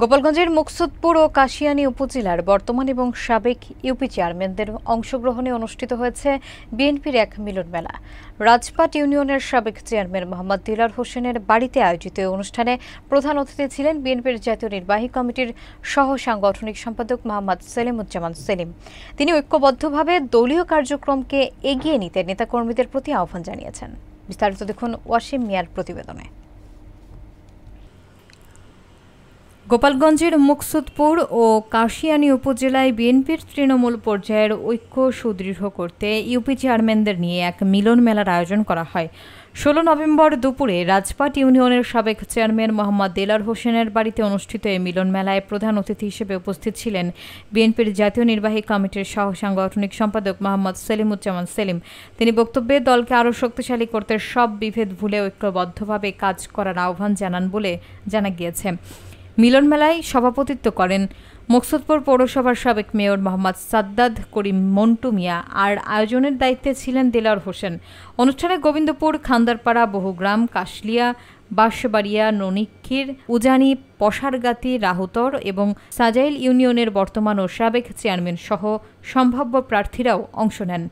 গোপালগঞ্জের মুকসুদপুর ও কাশিয়ানী উপজেলার বর্তমান এবং সাবেক ইউপি চেয়ারম্যানদের অংশগ্রহণে অনুষ্ঠিত হয়েছে বিএনপির এক মিলন মেলা। রাজপাট ইউনিয়নের সাবেক চেয়ারম্যান মোহাম্মদ দিলার হোসেনের বাড়িতে আয়োজিত অনুষ্ঠানে প্রধান অতিথি ছিলেন বিএনপির জাতীয় নির্বাহী কমিটির সহ সাংগঠনিক সম্পাদক মোহাম্মদ সেলিমুজ্জামান সেলিম। তিনি ঐক্যবদ্ধভাবে দলীয় কার্যক্রমকে এগিয়ে নিতে নেতাকর্মীদের প্রতি আহ্বান জানিয়েছেন। বিস্তারিত দেখুন ওয়াসিম মিয়ার প্রতিবেদনে। গোপালগঞ্জের মুকসুদপুর ও কাশিয়ানী উপজেলায় বিএনপির তৃণমূল পর্যায়ের ঐক্য সুদৃঢ় করতে ইউপি চেয়ারম্যানদের নিয়ে এক মিলন মেলার আয়োজন করা হয়। 16 নভেম্বর দুপুরে রাজপাট ইউনিয়নের সাবেক চেয়ারম্যান মোহাম্মদ দিলার হোসেনের বাড়িতে অনুষ্ঠিত এই মিলন মেলায় প্রধান অতিথি হিসেবে উপস্থিত ছিলেন বিএনপির জাতীয় নির্বাহী কমিটির সহ সাংগঠনিক সম্পাদক মোহাম্মদ সেলিমুজ্জামান সেলিম। তিনি বক্তব্যে দলকে আরও শক্তিশালী করতে সব বিভেদ ভুলে ঐক্যবদ্ধভাবে কাজ করার আহ্বান জানান বলে জানা গিয়েছে। মিলন মেলায় সভাপতিত্ব করেন মুকসুদপুর পৌরসভার সাবেক মেয়র মোহাম্মদ সাদ্দাদ করিম মন্টু মিয়া, আর আয়োজনের দায়িত্বে ছিলেন দিলার হোসেন। অনুষ্ঠানে গোবিন্দপুর, খান্দারপাড়া, বহুগ্রাম, কাশলিয়া, বাঁশবাড়িয়া, ননিক্ষীর, উজানি, পশারগাতি, রাহুতর এবং সাজাইল ইউনিয়নের বর্তমান ও সাবেক চেয়ারম্যান সহ সম্ভাব্য প্রার্থীরাও অংশ নেন।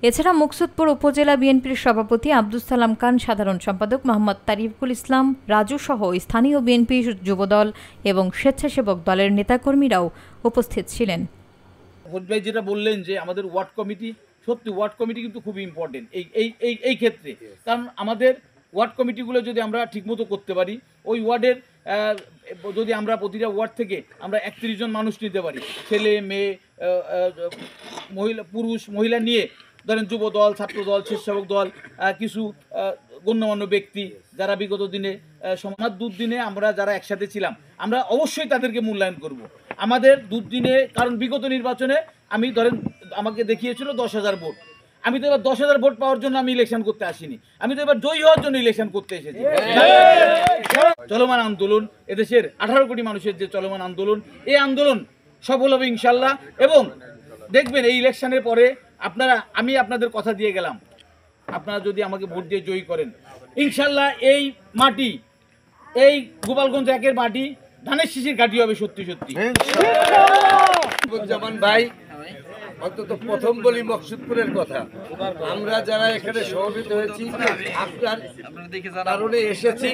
এছাড়া মুকসুদপুর উপজেলা বিএনপির সভাপতি আব্দুস সালাম খান, সাধারণ সম্পাদক মোহাম্মদ তারিকুল ইসলাম রাজু সহ স্থানীয় বিএনপি যুবদল এবং স্বেচ্ছাসেবক দলের নেতাকর্মীরাও উপস্থিত ছিলেন। ভাই যেটা বললেন যে আমাদের ওয়ার্ড কমিটি, সত্যি ওয়ার্ড কমিটি কিন্তু খুবই ইম্পর্টেন্ট এই ক্ষেত্রে, কারণ আমাদের ওয়ার্ড কমিটিগুলো যদি আমরা ঠিকমতো করতে পারি, ওই ওয়ার্ডের যদি আমরা প্রতিটা ওয়ার্ড থেকে আমরা 31 জন মানুষ নিতে পারি, ছেলে মেয়ে, মহিলা, পুরুষ মহিলা নিয়ে, ধরেন যুব দল, ছাত্র দল, স্বেচ্ছাসেবক দল, কিছু গণ্যমান্য ব্যক্তি যারা বিগত দিনে সমাজ দুর্দিনে আমরা যারা একসাথে ছিলাম, আমরা অবশ্যই তাদেরকে মূল্যায়ন করব। আমাদের দুর্দিনে, কারণ বিগত নির্বাচনে আমি ধরেন আমাকে দেখিয়েছিল 10,000 ভোট। আমি তো এবার 10,000 ভোট পাওয়ার জন্য আমি ইলেকশন করতে আসিনি, আমি তো এবার জয়ী হওয়ার জন্য ইলেকশন করতে এসেছি। চলমান আন্দোলন, এদেশের 18 কোটি মানুষের যে চলমান আন্দোলন, এই আন্দোলন সফল হবে ইনশাল্লাহ। এবং দেখবেন এই ইলেকশনের পরে আমি আপনাদের কথা দিয়ে গেলাম, আপনারা যদি আমাকে ভোট দিয়ে জয়ী করেন, ইনশাল্লাহ এই মাটি, এই গোপালগঞ্জ একের মাটি ধানের শীষের ঘাঁটি হবে সত্যি সত্যি। যেমন ভাই, অন্তত প্রথম বলি মুকসুদপুরের কথা, আমরা যারা এখানে সমবেত হয়েছি আপনার কারণে এসেছি।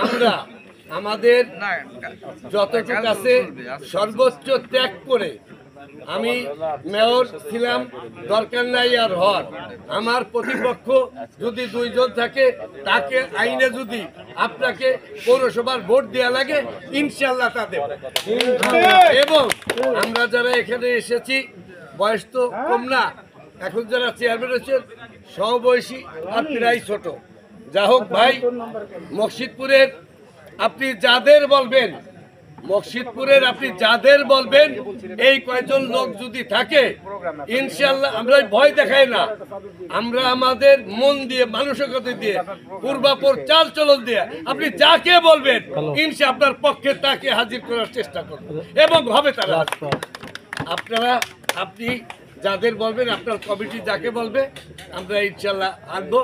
আমরা আমাদের যতটুকু আছে সর্বোচ্চ ত্যাগ করে, আমি মেয়র ছিলাম, দরকার নাই আর হর, আমার প্রতিপক্ষ যদি 2 জন থাকে, তাকে আইনে যদি আপনাকে পৌরসভার ভোট দেওয়া লাগে, ইনশাল্লাহ তা দেব। এবং আমরা যারা এখানে এসেছি, বয়স তো কম না, এখন যারা চেয়ারম্যান হচ্ছেন সমবয়সী আর প্রায় ছোট। যা হোক ভাই, মুকসুদপুরের আপনি যাদের বলবেন, মুকসুদপুরের আপনি যাদের বলবেন, এই কয়েকজন লোক যদি থাকে, ইনশাল্লাহ আমরা ভয় দেখাই না, আমরা আমাদের মন দিয়ে, মানসিকতা দিয়ে, পূর্বাপর চাল চলন দিয়ে আপনি যাকে বলবেন, ইনশা আপনার পক্ষে তাকে হাজির করার চেষ্টা করবেন এবং হবে তারা। আপনি যাদের বলবেন, আপনার কমিটি যাকে বলবে, আমরা ইনশাল্লাহ আনবো।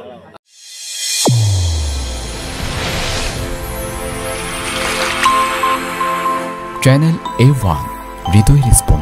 চ্যানেল A1 হৃদয় রেসপন্স।